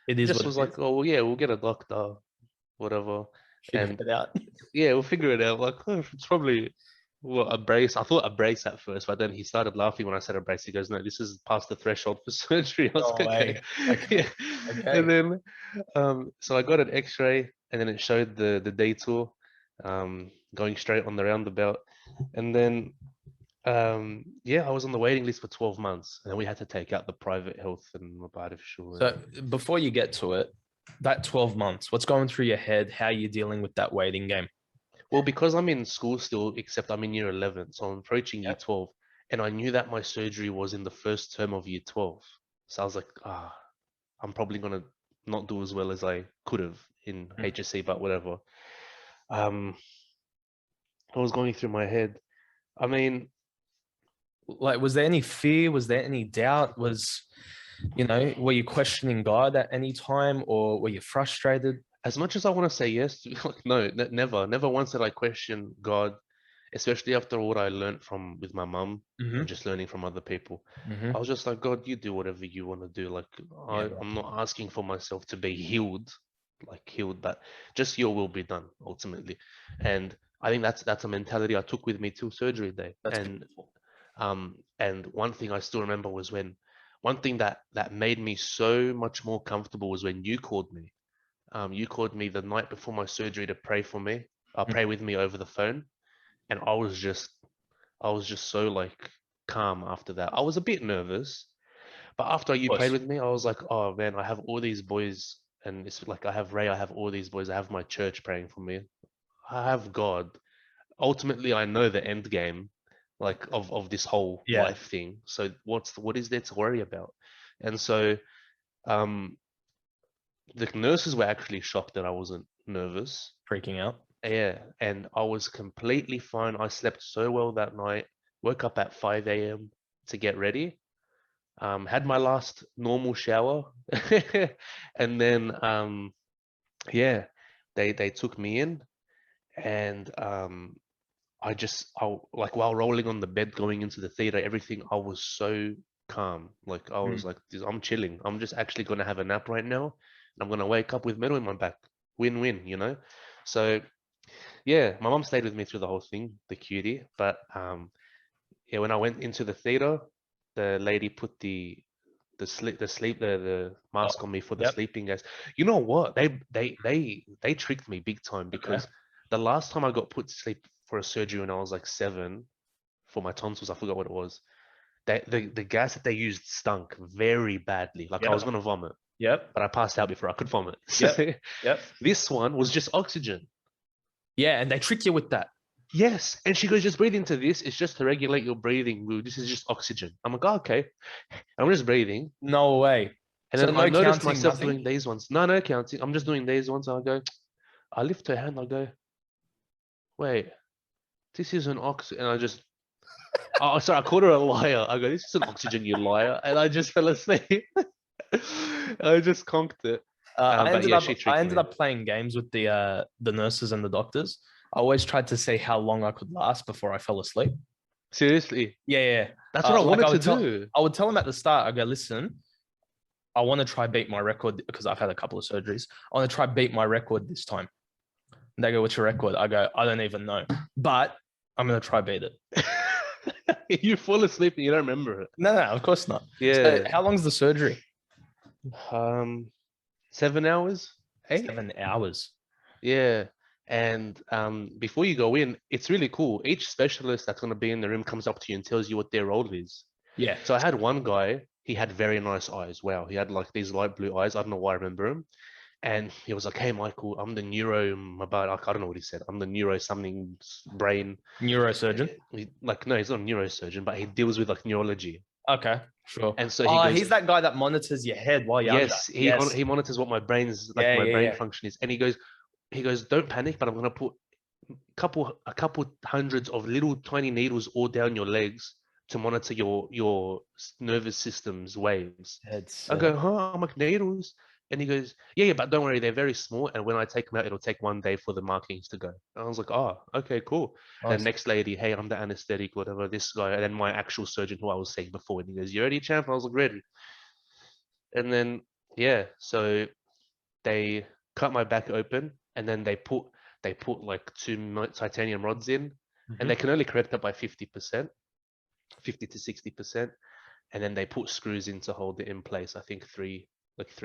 Speaker 1: It
Speaker 2: it
Speaker 1: is
Speaker 2: just
Speaker 1: what
Speaker 2: was
Speaker 1: it
Speaker 2: like,
Speaker 1: is.
Speaker 2: oh well, yeah, we'll get a doctor, whatever,
Speaker 1: Figure
Speaker 2: and
Speaker 1: it out.
Speaker 2: yeah, we'll figure it out. Like oh, it's probably a brace. I thought a brace at first, but then he started laughing when I said a brace. He goes, "No, this is past the threshold for surgery." I was
Speaker 1: No
Speaker 2: like, "Okay,
Speaker 1: way. Okay.
Speaker 2: yeah." And
Speaker 1: Okay.
Speaker 2: then, so I got an X-ray, and then it showed the detour, going straight on the roundabout, and then, yeah, I was on the waiting list for 12 months, and then we had to take out the private health and artificial.
Speaker 1: So before you get to it, that 12 months, what's going through your head? How are you dealing with that waiting game?
Speaker 2: Well, because I'm in school still, except I'm in year 11, so I'm approaching year
Speaker 1: Yeah.
Speaker 2: 12, and I knew that my surgery was in the first term of year 12. So I was like, I'm probably gonna not do as well as I could have in
Speaker 1: Mm.
Speaker 2: HSC, but whatever. Um, I was going through my head. I mean,
Speaker 1: Like, was there any fear? Was there any doubt? Were you questioning God at any time or were you frustrated?
Speaker 2: as much as I want to say yes, like, no, never once did I question God, especially after what I learned from with my mum and
Speaker 1: Mm-hmm.
Speaker 2: just learning from other people.
Speaker 1: Mm-hmm.
Speaker 2: I was just like, God, you do whatever you want to do. Like,
Speaker 1: Yeah, bro.
Speaker 2: I'm not asking for myself to be healed, but just your will be done ultimately. And I think that's a mentality I took with me till surgery day.
Speaker 1: That's beautiful.
Speaker 2: And one thing I still remember was when one thing that made me so much more comfortable was when you called me. You called me the night before my surgery to pray for me,
Speaker 1: Mm.
Speaker 2: pray with me over the phone, and I was just so like calm after that. I was a bit nervous, but after
Speaker 1: Of
Speaker 2: you prayed
Speaker 1: course.
Speaker 2: with me, I was like, oh man, I have all these boys, and it's like I have Ray, I have all these boys, I have my church praying for me, I have God. Ultimately, I know the end game, like of this whole
Speaker 1: Yeah.
Speaker 2: life thing. So what is there to worry about? And so um the nurses were actually shocked that I wasn't nervous.
Speaker 1: Freaking out.
Speaker 2: Yeah, and I was completely fine. I slept so well that night. Woke up at 5 a.m. to get ready. Had my last normal shower, and then yeah, they took me in, and like while rolling on the bed going into the theater, everything, I was so calm. Like I was
Speaker 1: Mm.
Speaker 2: like, I'm chilling. I'm just actually gonna have a nap right now, and I'm gonna wake up with metal in my back. Win-win, you know? So yeah, my mom stayed with me through the whole thing, the cutie. But yeah, when I went into the theater, the lady put the mask
Speaker 1: Oh,
Speaker 2: on me for the
Speaker 1: yep.
Speaker 2: sleeping gas. You know what? They tricked me big time
Speaker 1: Okay.
Speaker 2: because the last time I got put to sleep for a surgery when I was like 7 for my tonsils, I forgot what it was. The gas that they used stunk very badly. Like I was
Speaker 1: Yep.
Speaker 2: gonna vomit,
Speaker 1: Yep.
Speaker 2: but I passed out before I could vomit.
Speaker 1: Yep.
Speaker 2: So
Speaker 1: Yep.
Speaker 2: this one was just oxygen.
Speaker 1: Yeah, and they trick you with that.
Speaker 2: Yes. And she goes, just breathe into this. It's just to regulate your breathing. Lou. This is just oxygen. I'm like, oh, okay. I'm just breathing.
Speaker 1: No way.
Speaker 2: And
Speaker 1: So
Speaker 2: then I
Speaker 1: no
Speaker 2: noticed
Speaker 1: counting,
Speaker 2: myself
Speaker 1: nothing.
Speaker 2: doing these ones. No, no counting. I'm just doing these ones. I go, I lift her hand. I go, wait, this is an oxygen. And I just, oh, sorry, I called her a liar. I go, this is an oxygen, you liar. And I just fell asleep. I just conked it.
Speaker 1: I
Speaker 2: But
Speaker 1: ended
Speaker 2: yeah,
Speaker 1: up
Speaker 2: she
Speaker 1: I
Speaker 2: tricked
Speaker 1: ended
Speaker 2: me.
Speaker 1: up playing games with the nurses and the doctors. I always tried to see how long I could last before I fell asleep.
Speaker 2: Seriously.
Speaker 1: Yeah, yeah.
Speaker 2: That's what I
Speaker 1: Like
Speaker 2: wanted to do.
Speaker 1: I would tell them at the start. I go, listen, I want to try beat my record because I've had a couple of surgeries. I want to try beat my record this time. And they go, what's your record? I go, I don't even know, but I'm gonna try beat it.
Speaker 2: You fall asleep and you don't remember it.
Speaker 1: No, no, of course not. So
Speaker 2: Yeah.
Speaker 1: how long's the surgery?
Speaker 2: Um, 7 hours, 8.
Speaker 1: 7 hours.
Speaker 2: Yeah. And before you go in, it's really cool. Each specialist that's going to be in the room comes up to you and tells you what their role is.
Speaker 1: Yeah.
Speaker 2: So I had one guy, he had very nice eyes. Wow. He had like these light blue eyes. I don't know why I remember him. And he was like, hey, Michael, I'm the neuro, I don't know what he said. I'm the neuro something brain.
Speaker 1: Neurosurgeon.
Speaker 2: Like, no, he's not a neurosurgeon, but he deals with like neurology.
Speaker 1: Okay, sure.
Speaker 2: And so he
Speaker 1: Oh,
Speaker 2: goes,
Speaker 1: he's that guy that monitors your head while you're under.
Speaker 2: yes,
Speaker 1: Yes.
Speaker 2: he monitors what my brain's like
Speaker 1: Yeah,
Speaker 2: my
Speaker 1: yeah,
Speaker 2: brain
Speaker 1: yeah.
Speaker 2: function is. And he goes, don't panic, but I'm gonna put a couple hundreds of little tiny needles all down your legs to monitor your nervous system's waves.
Speaker 1: It's
Speaker 2: I go, huh? I'm like, needles? And he goes, yeah, yeah, but don't worry, they're very small. And when I take them out, it'll take 1 day for the markings to go. And I was like, oh, okay, cool. And
Speaker 1: nice.
Speaker 2: then next lady, hey, I'm the anesthetic, whatever, this guy. And then my actual surgeon who I was saying before. And he goes, you ready, champ? And I was like, ready. And then, yeah, so they cut my back open and then they put like two titanium rods in, and they can only correct it by 50%, 50 to 60%. And then they put screws in to hold it in place. I think three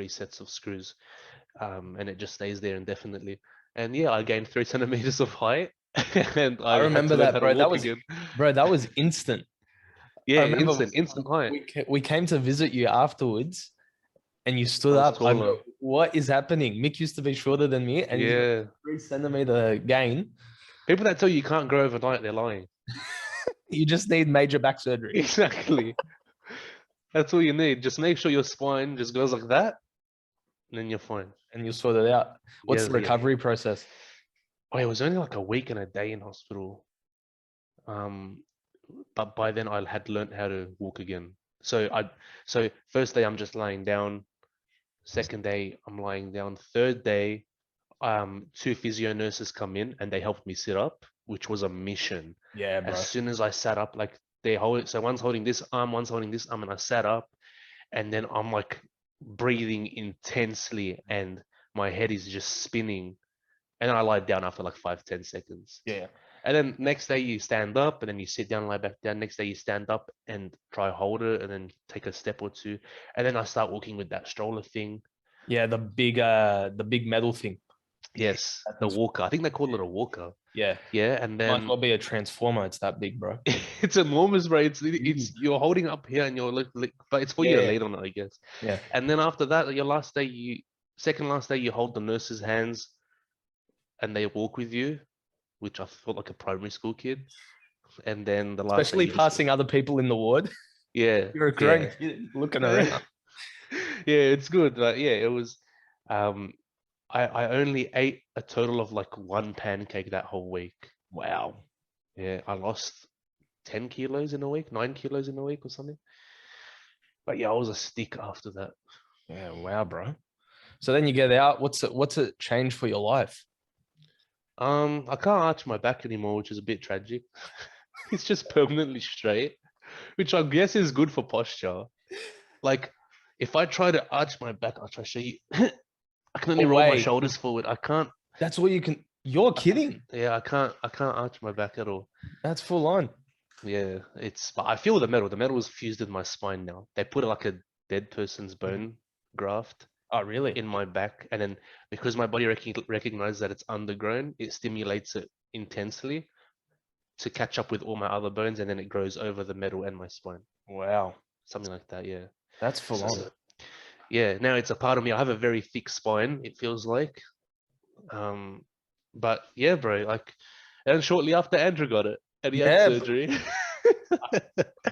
Speaker 2: sets of screws, and it just stays there indefinitely. And yeah, I gained 3 centimeters of height, and
Speaker 1: I
Speaker 2: I had to
Speaker 1: remember
Speaker 2: learn
Speaker 1: that,
Speaker 2: how to
Speaker 1: bro.
Speaker 2: walk again.
Speaker 1: That was instant. I
Speaker 2: Yeah,
Speaker 1: remember
Speaker 2: instant height.
Speaker 1: we came to visit you afterwards, and you
Speaker 2: I
Speaker 1: stood
Speaker 2: was
Speaker 1: up. I
Speaker 2: taller.
Speaker 1: go, what is happening? Mick used to be shorter than me, and he's got
Speaker 2: Yeah,
Speaker 1: 3 centimeter gain.
Speaker 2: people that tell you can't grow overnight, they're lying.
Speaker 1: You just need major back surgery,
Speaker 2: Exactly. That's all you need. Just make sure your spine just goes like that, and then you're fine.
Speaker 1: and you'll sort it out. What's
Speaker 2: Yeah,
Speaker 1: the
Speaker 2: yeah.
Speaker 1: recovery process?
Speaker 2: Oh, it was only like a week and a day in hospital. Um, but by then I had learned how to walk again. So first day I'm just lying down. Second day I'm lying down. Third day, two physio nurses come in and they helped me sit up, which was a mission.
Speaker 1: Yeah,
Speaker 2: As
Speaker 1: bro.
Speaker 2: soon as I sat up, like they hold it, so one's holding this arm, one's holding this arm, and I sat up, and then I'm like breathing intensely, and my head is just spinning, and then I lie down after like 5, 10 seconds.
Speaker 1: Yeah.
Speaker 2: And then next day you stand up, and then you sit down, lie back down. Next day you stand up and try hold it, and then take a step or two, and then I start walking with that stroller thing.
Speaker 1: Yeah, the big metal thing.
Speaker 2: Yes, the
Speaker 1: Happens.
Speaker 2: walker. I think they call it a walker.
Speaker 1: Yeah.
Speaker 2: Yeah, and
Speaker 1: Might as
Speaker 2: then
Speaker 1: well be a transformer. It's that big, bro.
Speaker 2: it's enormous, bro. It's
Speaker 1: Huge.
Speaker 2: you're holding up here, and you're like, but it's for you to
Speaker 1: Yeah.
Speaker 2: lean on it, I guess.
Speaker 1: Yeah.
Speaker 2: And then after that, your last day, second last day, you hold the nurse's hands, and they walk with you, which I felt like a primary school kid. And then the last day,
Speaker 1: Especially
Speaker 2: you just
Speaker 1: passing other people in the ward.
Speaker 2: yeah,
Speaker 1: You're a grown kid looking around.
Speaker 2: yeah, it's good, but yeah, it was. Um, I only ate a total of like one pancake that whole week.
Speaker 1: Wow.
Speaker 2: Yeah, I lost 10 kilos in a week, 9 kilos in a week or something. But yeah, I was a stick after that.
Speaker 1: Yeah, wow, bro. So then you get out. What's it changed for your life?
Speaker 2: I can't arch my back anymore, which is a bit tragic. It's just permanently straight, which I guess is good for posture. Like, if I try to arch my back, I'll try to show you. I can only
Speaker 1: Oh
Speaker 2: roll my
Speaker 1: wait,
Speaker 2: shoulders forward. I can't.
Speaker 1: that's what you can. You're kidding.
Speaker 2: Yeah, I can't. I can't arch my back at all.
Speaker 1: That's full on.
Speaker 2: Yeah, it's. But I feel the metal. The metal is fused in my spine now. They put like a dead person's
Speaker 1: Mhm.
Speaker 2: bone graft
Speaker 1: Oh really?
Speaker 2: in my back, and then because my body recognizes that it's undergrown, it stimulates it intensely to catch up with all my other bones, and then it grows over the metal and my spine.
Speaker 1: Wow,
Speaker 2: Something like that. Yeah.
Speaker 1: that's full
Speaker 2: So,
Speaker 1: on.
Speaker 2: yeah, now it's a part of me. I have a very thick spine. It feels like. Um, but yeah, bro. Like, and shortly after Andrew got it, and he had
Speaker 1: Yeah,
Speaker 2: surgery.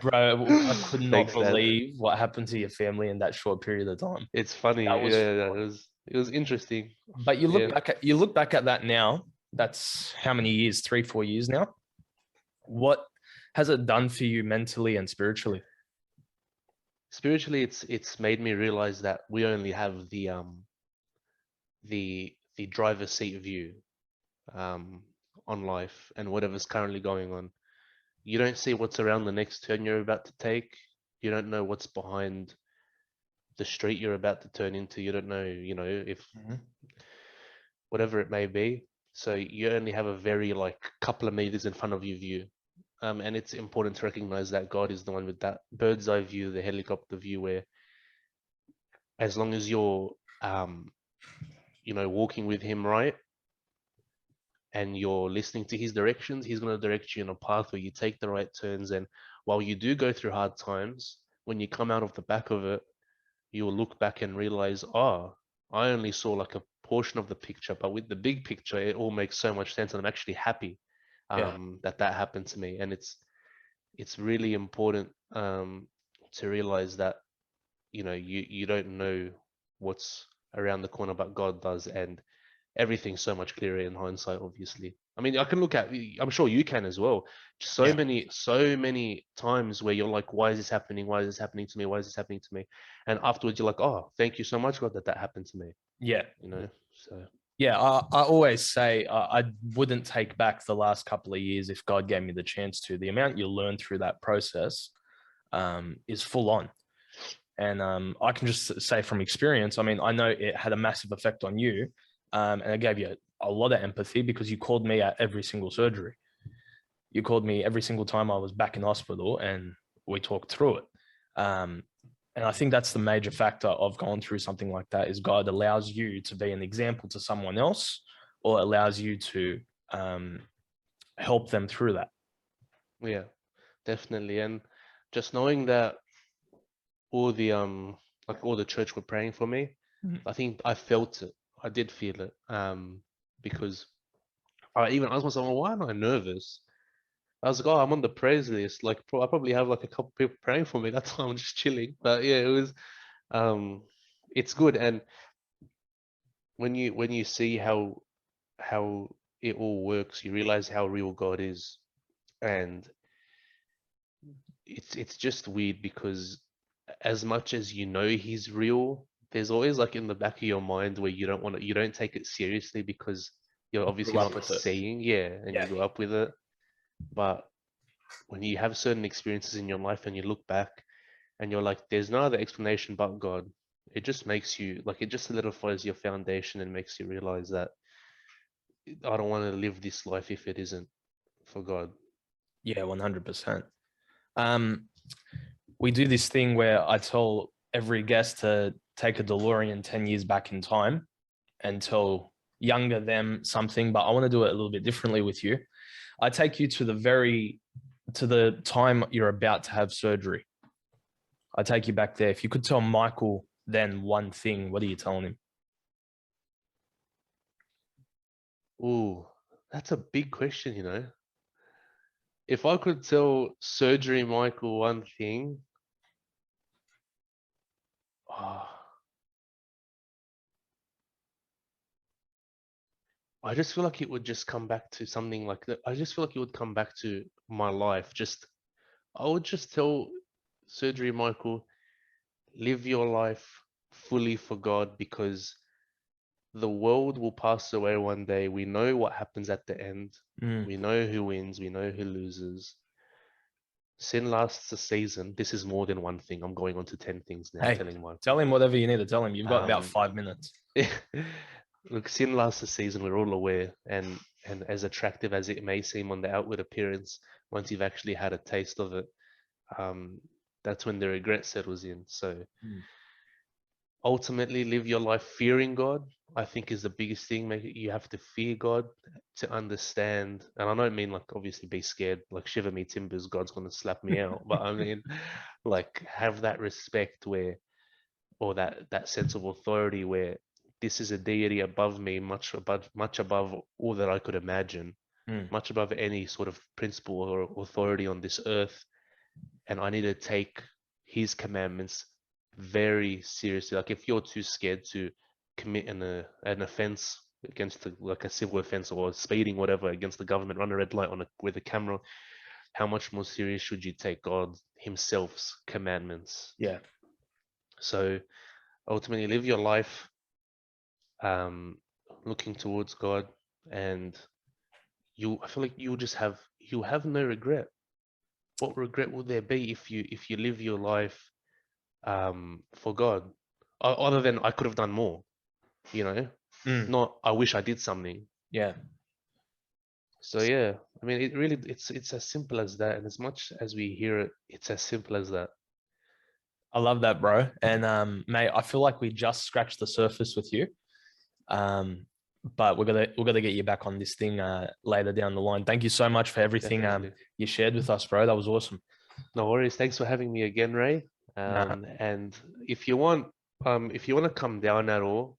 Speaker 1: bro. I could not
Speaker 2: Thanks, man.
Speaker 1: believe what happened to your family in that short period of time.
Speaker 2: It's funny.
Speaker 1: That was
Speaker 2: Yeah,
Speaker 1: full on.
Speaker 2: it was interesting.
Speaker 1: But
Speaker 2: Yeah.
Speaker 1: you look back at that now. That's how many years? 3, 4 years now. What has it done for you mentally and spiritually?
Speaker 2: Spiritually, it's made me realize that we only have the driver's seat view um on life and whatever's currently going on. You don't see what's around the next turn you're about to take. You don't know what's behind the street you're about to turn into. You don't know, if
Speaker 1: Mhm.
Speaker 2: whatever it may be. So you only have a very like couple of meters in front of you view. And it's important to recognize that God is the one with that bird's eye view, the helicopter view, where as long as you're, walking with Him right and you're listening to His directions, He's going to direct you in a path where you take the right turns. And while you do go through hard times, when you come out of the back of it, you will look back and realize, oh, I only saw like a portion of the picture, but with the big picture, it all makes so much sense, and I'm actually happy
Speaker 1: Yeah.
Speaker 2: that happened to me. And it's really important to realize that you don't know what's around the corner, but God does, and everything's so much clearer in hindsight. Obviously, I mean, I can look at. I'm sure you can as well.
Speaker 1: Yeah.
Speaker 2: So many times where you're like, "Why is this happening? Why is this happening to me? Why is this happening to me?" And afterwards, you're like, "Oh, thank you so much, God, that happened to me."
Speaker 1: Yeah.
Speaker 2: So
Speaker 1: Yeah. I always say I wouldn't take back the last couple of years if God gave me the chance to. The amount you learn through that process is full on. And I can just say from experience, I mean, I know it had a massive effect on you. And it gave you a lot of empathy because you called me at every single surgery. You called me every single time I was back in hospital and we talked through it. Um, and I think that's the major factor of going through something like that is God allows you to be an example to someone else or allows you to um, help them through that.
Speaker 2: yeah, definitely. And just knowing that all the all the church were praying for me,
Speaker 1: Mhm.
Speaker 2: I think I felt it. I did feel it. Because I even asked myself, well, why am I nervous? I was like, oh, I'm on the praise list. Like, I probably have like a couple people praying for me. That's why I'm just chilling. But yeah, um, it's good. And when you see how it all works, you realize how real God is, and it's just weird because as much as you know He's real, there's always like in the back of your mind where you don't take it seriously because you're
Speaker 1: You grew
Speaker 2: obviously
Speaker 1: up
Speaker 2: not
Speaker 1: with it.
Speaker 2: seeing, yeah, and you
Speaker 1: Yeah.
Speaker 2: grew up with it. But when you have certain experiences in your life and you look back and you're like, there's no other explanation but God. It just makes you like it just solidifies your foundation and makes you realize that I don't want to live this life if it isn't for God.
Speaker 1: Yeah, 100%. Um, we do this thing where I tell every guest to take a DeLorean 10 years back in time and tell younger them something, but I want to do it a little bit differently with you. I take you to the time you're about to have surgery. I take you back there. If you could tell Michael then one thing, what are you telling him?
Speaker 2: Ooh, that's a big question. If I could tell surgery Michael one thing, oh, I just feel like it would just come back to something like that. I just feel like it would come back to my life. I would just tell Surgery Michael, live your life fully for God, because the world will pass away one day. We know what happens at the end.
Speaker 1: Mm.
Speaker 2: We know who wins. We know who loses. Sin lasts a season. This is more than one thing. I'm going on to 10 things now,
Speaker 1: Hey,
Speaker 2: telling Michael.
Speaker 1: tell him whatever you need to tell him. You've got about
Speaker 2: Um,
Speaker 1: 5 minutes.
Speaker 2: Look, sin lasts a season. We're all aware, and as attractive as it may seem on the outward appearance, once you've actually had a taste of it, um, that's when the regret settles in. So
Speaker 1: Mm.
Speaker 2: ultimately, live your life fearing God, I think, is the biggest thing. You have to fear God to understand. And I don't mean like obviously be scared, like shiver me timbers, God's gonna slap me out. But I mean, like, have that respect where, or that sense of authority where this is a deity above me, much above all that I could imagine,
Speaker 1: Mm.
Speaker 2: much above any sort of principle or authority on this earth. And I need to take his commandments very seriously. Like, if you're too scared to commit an offense against like a civil offense or speeding, whatever, against the government, run a red light with a camera, how much more serious should you take God himself's commandments?
Speaker 1: Yeah.
Speaker 2: So ultimately, live your life um, looking towards God, and I feel like you have no regret. What regret will there be if you live your life for God? Other than I could have done more, you know,
Speaker 1: Mm.
Speaker 2: not I wish I did something.
Speaker 1: Yeah.
Speaker 2: So yeah, I mean, it's as simple as that, and as much as we hear it, it's as simple as that.
Speaker 1: I love that, bro. And mate, I feel like we just scratched the surface with you. But we're gonna get you back on this thing later down the line. Thank you so much for everything
Speaker 2: Definitely.
Speaker 1: you shared with us, bro. That was awesome.
Speaker 2: No worries. Thanks for having me again, Ray.
Speaker 1: Nah.
Speaker 2: And if you want to come down at all,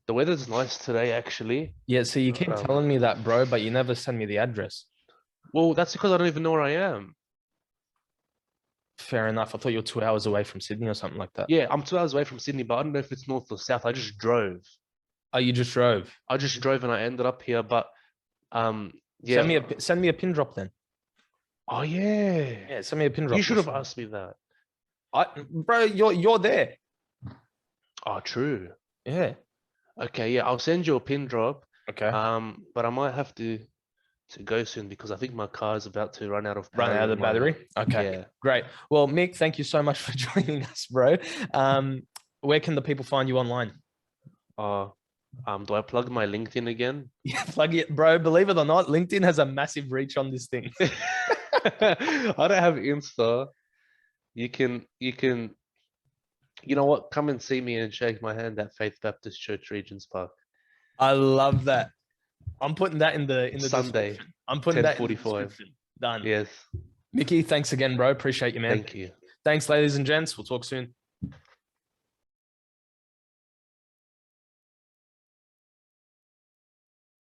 Speaker 2: the weather's nice today, actually.
Speaker 1: Yeah, so you keep
Speaker 2: Um,
Speaker 1: telling me that, bro, but you never send me the address.
Speaker 2: well, that's because I don't even know where I am.
Speaker 1: Fair enough. I thought you were 2 hours away from Sydney or something like that.
Speaker 2: Yeah, I'm 2 hours away from Sydney, but I don't know if it's north or south. I just drove.
Speaker 1: Oh, you just drove.
Speaker 2: I just drove and I ended up here. But
Speaker 1: Send me
Speaker 2: yeah.
Speaker 1: a pin drop then.
Speaker 2: Oh yeah.
Speaker 1: Yeah, send me a pin drop.
Speaker 2: You should have asked me that.
Speaker 1: Bro, you're there.
Speaker 2: Oh, true.
Speaker 1: Yeah.
Speaker 2: Okay, yeah, I'll send you a pin drop.
Speaker 1: Okay.
Speaker 2: But I might have to go soon because I think my car's about to run out of
Speaker 1: Run
Speaker 2: battery
Speaker 1: out of
Speaker 2: on
Speaker 1: the
Speaker 2: my
Speaker 1: battery. Okay.
Speaker 2: Yeah.
Speaker 1: Great. Well, Mick, thank you so much for joining us, bro. Where can the people find you online?
Speaker 2: Do I plug my LinkedIn again?
Speaker 1: Yeah, plug it, bro. Believe it or not, LinkedIn has a massive reach on this thing.
Speaker 2: I don't have Insta. You know what? Come and see me and shake my hand at Faith Baptist Church, Regents Park.
Speaker 1: I love that. I'm putting that in the
Speaker 2: Sunday,
Speaker 1: description. I'm putting that in the
Speaker 2: 10:45.
Speaker 1: description. Done.
Speaker 2: Yes.
Speaker 1: Mickey, thanks again, bro. Appreciate you, man.
Speaker 2: Thank you.
Speaker 1: Thanks, ladies and gents. We'll talk soon.